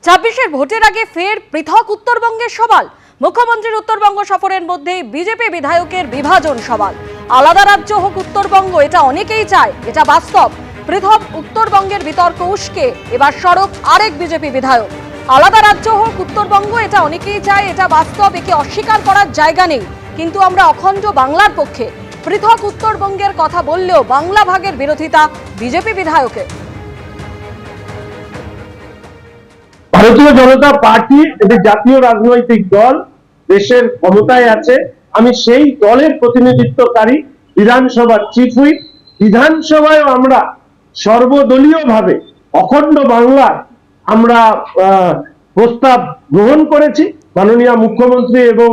ছাব্বিশের ভোটের আগে ফের পৃথক উত্তরবঙ্গের সওয়াল। মুখ্যমন্ত্রীর উত্তরবঙ্গ সফরের মধ্যেই বিজেপি বিধায়কের বিভাজন সওয়াল। আলাদা রাজ্য হোক উত্তরবঙ্গ, এটা অনেকেই চায়, এটা বাস্তব। পৃথক উত্তরবঙ্গের বিতর্ক উস্কে এবার সরব আরেক বিজেপি বিধায়ক। আলাদা রাজ্য হোক উত্তরবঙ্গ, এটা অনেকেই চায়, এটা বাস্তব, একে অস্বীকার করার জায়গা নেই। কিন্তু আমরা অখণ্ড বাংলার পক্ষে। পৃথক উত্তরবঙ্গের কথা বললেও বাংলা ভাগের বিরোধিতা বিজেপি বিধায়কের। ভারতীয় জনতা পার্টি একটি জাতীয় রাজনৈতিক দল, দেশের ক্ষমতায় আছে। আমি সেই দলের প্রতিনিধিত্বকারী, বিধানসভার চিফ হুইপ। বিধানসভায় আমরা সর্বদলীয়ভাবে অখণ্ড বাংলায় আমরা প্রস্তাব গ্রহণ করেছি মাননীয় মুখ্যমন্ত্রী এবং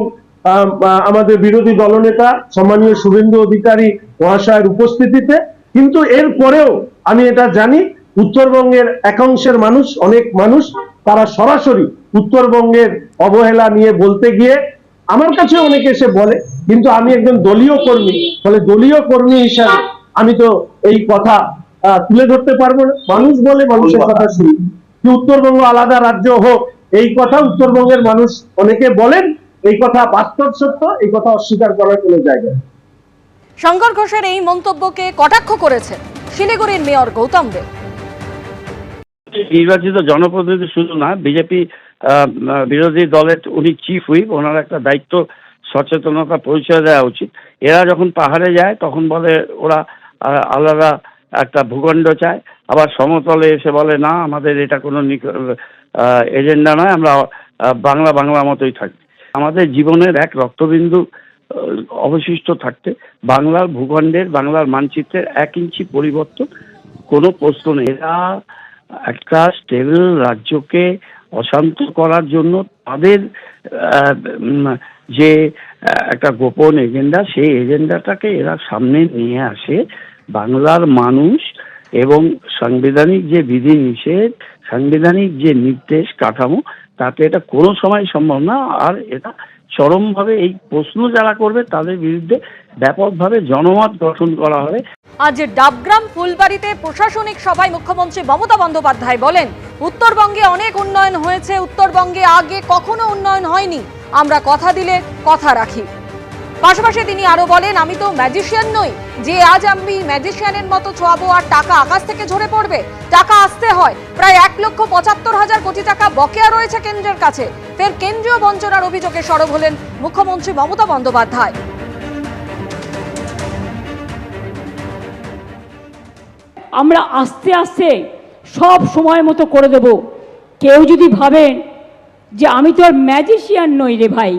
আমাদের বিরোধী দলনেতা সম্মানীয় শুভেন্দু অধিকারী মহাশয়ের উপস্থিতিতে। কিন্তু এর পরেও আমি এটা জানি, উত্তরবঙ্গের একাংশের মানুষ, অনেক মানুষ, তারা সরাসরি উত্তরবঙ্গের অবহেলা নিয়ে বলতে গিয়ে আমার কাছে অনেকে এসে বলে, কিন্তু আমি একজন দলীয় কর্মী, ফলে দলীয় কর্মী হিসাবে আমি তো এই কথা তুলে ধরতে পারবো না। মানুষ বলে, মানুষের কথা শুনি। উত্তরবঙ্গ আলাদা রাজ্য হোক, এই কথা উত্তরবঙ্গের মানুষ অনেকে বলেন, এই কথা বাস্তব সত্য, এই কথা অস্বীকার করার কোনো জায়গা নেই। শঙ্কর ঘোষের এই মন্তব্যকে কটাক্ষ করেছেন শিলিগুড়ির মেয়র গৌতম দেব। নির্বাচিত জনপ্রতিনিধি শুধু না, বিজেপি বিরোধী দলের উনি চিফ হুইপ, ওনার একটা দায়িত্ব সচেতনতা পরিচয় দেওয়া উচিত। এরা যখন পাহাড়ে যায় তখন বলে ওরা আলাদা একটা ভূখণ্ড চায়, আবার সমতলে এসে বলে না, আমাদের এটা কোনো এজেন্ডা নয়, আমরা বাংলা মতোই থাকি। আমাদের জীবনের এক রক্তবিন্দু অবশিষ্ট থাকতে বাংলার ভূখণ্ডের, বাংলার মানচিত্রের 1 ইঞ্চি পরিবর্তন কোনো প্রশ্ন নেই। এরা একটা স্টেবল রাজ্যকে অশান্ত করার জন্য তাদের যে একটা গোপন এজেন্ডা, সেই এজেন্ডাটাকে এরা সামনে নিয়ে আসে। বাংলার মানুষ এবং সাংবিধানিক যে বিধিনিষেধ, সাংবিধানিক যে নির্দেশ কাঠামো, তাতে এটা কোনো সময় সম্ভব না। আর এটা চরমভাবে, এই প্রশ্ন যারা করবে তাদের বিরুদ্ধে ব্যাপকভাবে জনমত গঠন করা হবে। আজ ডাবগ্রাম ফুলবাড়িতে প্রশাসনিক সভায় মুখ্যমন্ত্রী মমতা বন্দ্যোপাধ্যায় বলেন, উত্তরবঙ্গে অনেক উন্নয়ন হয়েছে, উত্তরবঙ্গে আগে কখনো উন্নয়ন হয়নি, আমরা কথা দিলে কথা রাখি। পাশাপাশি তিনি আরো বলেন, আমি তো ম্যাজিশিয়ান নই যে আজ আমি ম্যাজিশিয়ানের মতো ছোঁয়াবো আর টাকা আকাশ থেকে ঝরে পড়বে। টাকা আসতে হয়, প্রায় 1,75,000 কোটি টাকা বকেয়া রয়েছে কেন্দ্রের কাছে। ফের কেন্দ্রীয় বঞ্চনার অভিযোগে সরব হলেন মুখ্যমন্ত্রী মমতা বন্দ্যোপাধ্যায়। আমরা আস্তে আস্তে সব সময় মতো করে দেব। কেউ যদি ভাবেন যে আমি তো আর ম্যাজিশিয়ান নই রে ভাই,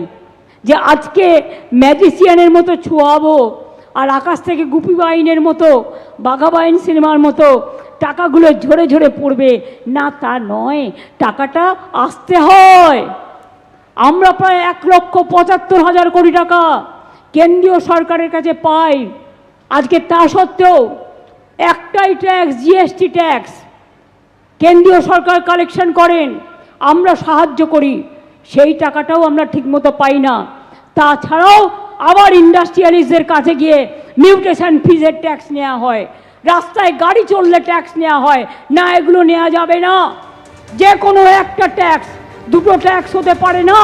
যে আজকে ম্যাজিশিয়ানের মতো ছোঁয়াবো আর আকাশ থেকে গুপি বাইনের মতো, বাঘা বাইন সিনেমার মতো টাকাগুলো ঝরে ঝরে পড়বে, না তা নয়। টাকাটা আসতে হয়। আমরা প্রায় 1,75,000 কোটি টাকা কেন্দ্রীয় সরকারের কাছে পাই। আজকে তা সত্ত্বেও একটাই ট্যাক্স, জিএসটি ট্যাক্স কেন্দ্রীয় সরকার কালেকশন করেন, আমরা সাহায্য করি, সেই টাকাটাও আমরা ঠিকমতো পাই না। তাছাড়াও আবার ইন্ডাস্ট্রিয়ালিস্টদের কাছে গিয়ে মিউটেশন ফিজের ট্যাক্স নেওয়া হয়, রাস্তায় গাড়ি চললে ট্যাক্স নেওয়া হয় না। এগুলো নেওয়া যাবে না। যে কোনো একটা ট্যাক্স, দুটো ট্যাক্স হতে পারে না।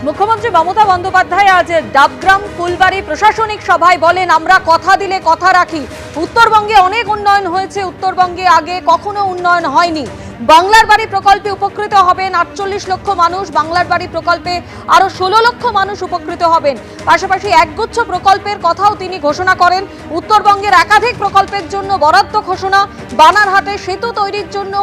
মুখ্যমন্ত্রী মমতা বন্দ্যোপাধ্যায় আজ ডাবগ্রাম ফুলবাড়ি প্রশাসনিক সভায় বলেন, আমরা কথা দিলে কথা রাখি। উত্তরবঙ্গে অনেক উন্নয়ন হয়েছে, উত্তরবঙ্গে আগে কখনো উন্নয়ন হয়নি। বাংলার বাড়ি প্রকল্পে উপকৃত হবেন 48 লক্ষ মানুষ, বাংলার বাড়ি প্রকল্পে আরো 16 লক্ষ মানুষ উপকৃত হবেন। পাশাপাশি একগুচ্ছ প্রকল্পের কথাও তিনি ঘোষণা করেন। উত্তরবঙ্গের একাধিক প্রকল্পের জন্য বরাদ্দ ঘোষণা, বানারহাটে সেতু তৈরির জন্য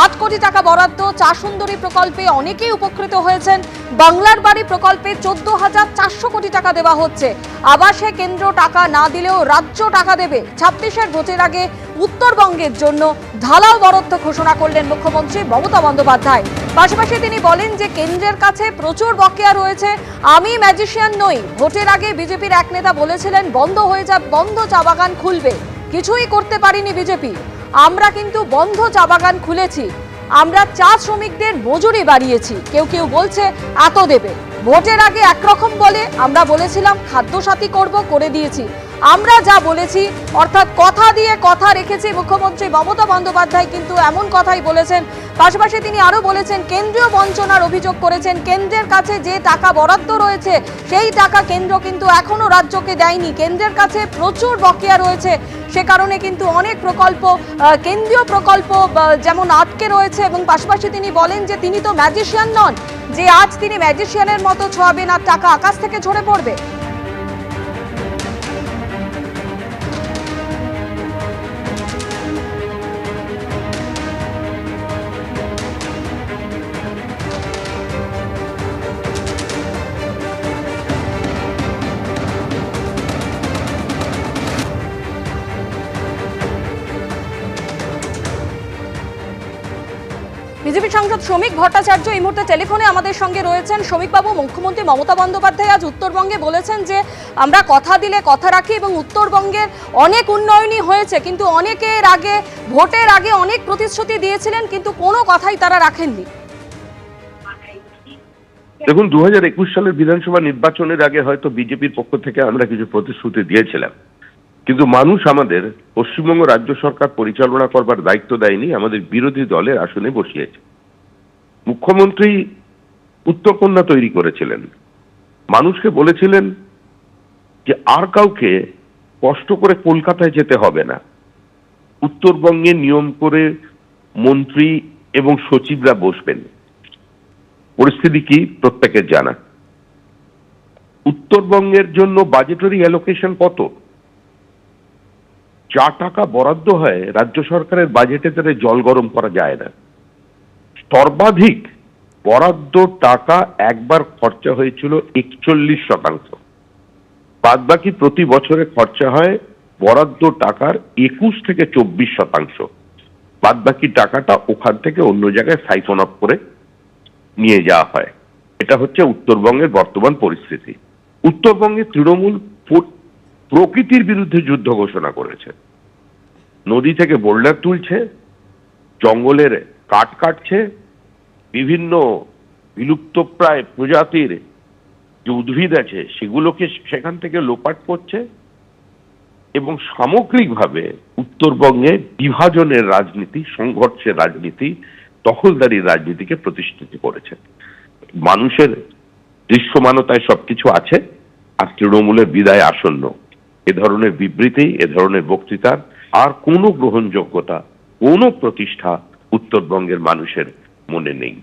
8 কোটি টাকা বরাদ্দ, চারসুন্দরী প্রকল্পে অনেকেই উপকৃত হয়েছেন। বাংলার বাড়ি প্রকল্পে 14,400 কোটি টাকা দেওয়া হচ্ছে। আবাসে কেন্দ্র টাকা না দিলেও রাজ্য টাকা দেবে। 26-এর ভোটের আগে উত্তরবঙ্গের জন্য ঢালাও বরাদ্দ ঘোষণা করলেন মুখ্যমন্ত্রী মমতা বন্দ্যোপাধ্যায়। পাশাপাশি তিনি বলেন যে কেন্দ্রের কাছে প্রচুর বকেয়া রয়েছে, আমি ম্যাজিশিয়ান নই। ভোটের আগে বিজেপির এক নেতা বলেছিলেন বন্ধ হয়ে যাবে, বন্ধ চা বাগান খুলবে, কিছুই করতে পারিনি বিজেপি। আমরা কিন্তু বন্ধ চা বাগান খুলেছি, আমরা চা শ্রমিকদের মজুরি বাড়িয়েছি। কেউ কেউ বলছে এত দেবে। ভোটের আগে একরকম বলে, আমরা বলেছিলাম খাদ্য সাথী করব, করে দিয়েছি। আমরা যা বলেছি, অর্থাৎ কথা দিয়ে কথা রেখেছি। মুখ্যমন্ত্রী মমতা বন্দ্যোপাধ্যায় কিন্তু এমন কথাই বলেছেন। পাশাপাশি তিনি আরো বলেছেন, কেন্দ্রীয় বঞ্চনার অভিযোগ করেছেন। কেন্দ্রের কাছে যে টাকা বরাদ্দ রয়েছে সেই টাকা কেন্দ্র কিন্তু এখনো রাজ্যকে দেয়নি। কেন্দ্রের কাছে প্রচুর বকেয়া রয়েছে, সে কারণে কিন্তু অনেক প্রকল্প, কেন্দ্রীয় প্রকল্প যেমন আটকে রয়েছে। এবং পাশাপাশি তিনি বলেন যে তিনি তো ম্যাজিশিয়ান নন, যে আজ তিনি ম্যাজিশিয়ানের মতো ছোঁয়াবেন আর টাকা আকাশ থেকে ঝরে পড়বে। বিজেপি সাংসদ শ্রমিক ভট্টাচার্য এই মুহূর্তে টেলিফোনে আমাদের সঙ্গে রয়েছেন। শ্রমিকবাবু, মুখ্যমন্ত্রী মমতা বন্দ্যোপাধ্যায় আজ উত্তরবঙ্গে বলেছেন যে আমরা কথা দিলে কথা রাখি এবং উত্তরবঙ্গের অনেক উন্নয়নই হয়েছে, কিন্তু অনেকের আগে, ভোটের আগে অনেক প্রতিশ্রুতি দিয়েছিলেন কিন্তু কোনো কথাই তারা রাখেননি। দেখুন, 2021 সালের বিধানসভা নির্বাচনের আগে হয়তো বিজেপির পক্ষ থেকে আমরা কিছু প্রতিশ্রুতি দিয়েছিলাম, কিন্তু মানুষ আমাদের পশ্চিমবঙ্গ রাজ্য সরকার পরিচালনা করবার দায়িত্ব দেয়নি, আমাদের বিরোধী দলের আসনে বসিয়েছে। মুখ্যমন্ত্রী উত্তরকন্যা তৈরি করেছিলেন, মানুষকে বলেছিলেন যে আর কাউকে কষ্ট করে কলকাতায় যেতে হবে না, উত্তরবঙ্গে নিয়ম করে মন্ত্রী এবং সচিবরা বসবেন। পরিস্থিতি কি প্রত্যেকের জানা। উত্তরবঙ্গের জন্য বাজেটারি অ্যালোকেশন কত? যা টাকা বরাদ্দ হয় রাজ্য সরকারের বাজেটে তাদের জল গরম করা যায় না। সর্বাধিক বরাদ্দ টাকা একবার খরচা হয়েছিল 41%, বাদ বাকি প্রতি বছরে খরচা হয় বরাদ্দ টাকার 21 থেকে 24%। বাদ বাকি টাকাটা ওখান থেকে অন্য জায়গায় সাইফন অফ করে নিয়ে যাওয়া হয়। এটা হচ্ছে উত্তরবঙ্গের বর্তমান পরিস্থিতি। উত্তরবঙ্গে তৃণমূল প্রকৃতির বিরুদ্ধে যুদ্ধ ঘোষণা করেছে, নদী থেকে বোল্ডার তুলছে, জঙ্গলের কাঠ কাটছে, বিভিন্ন বিলুপ্তপ্রায় প্রজাতির যে উদ্ভিদ আছে সেগুলোকে সেখান থেকে লোপাট করছে এবং সামগ্রিকভাবে উত্তরবঙ্গে বিভাজনের রাজনীতি, সংঘর্ষের রাজনীতি, দখলদারির রাজনীতিকে প্রতিষ্ঠিত করেছে। মানুষের দৃশ্যমানতায় সবকিছু আছে, আর তৃণমূলের বিদায় আসন্ন। এ ধরনের বিবৃতি, এ ধরনের বক্তৃতার আর কোনো গ্রহণযোগ্যতা, কোনো প্রতিষ্ঠা উত্তরবঙ্গের মানুষের মনে নেই।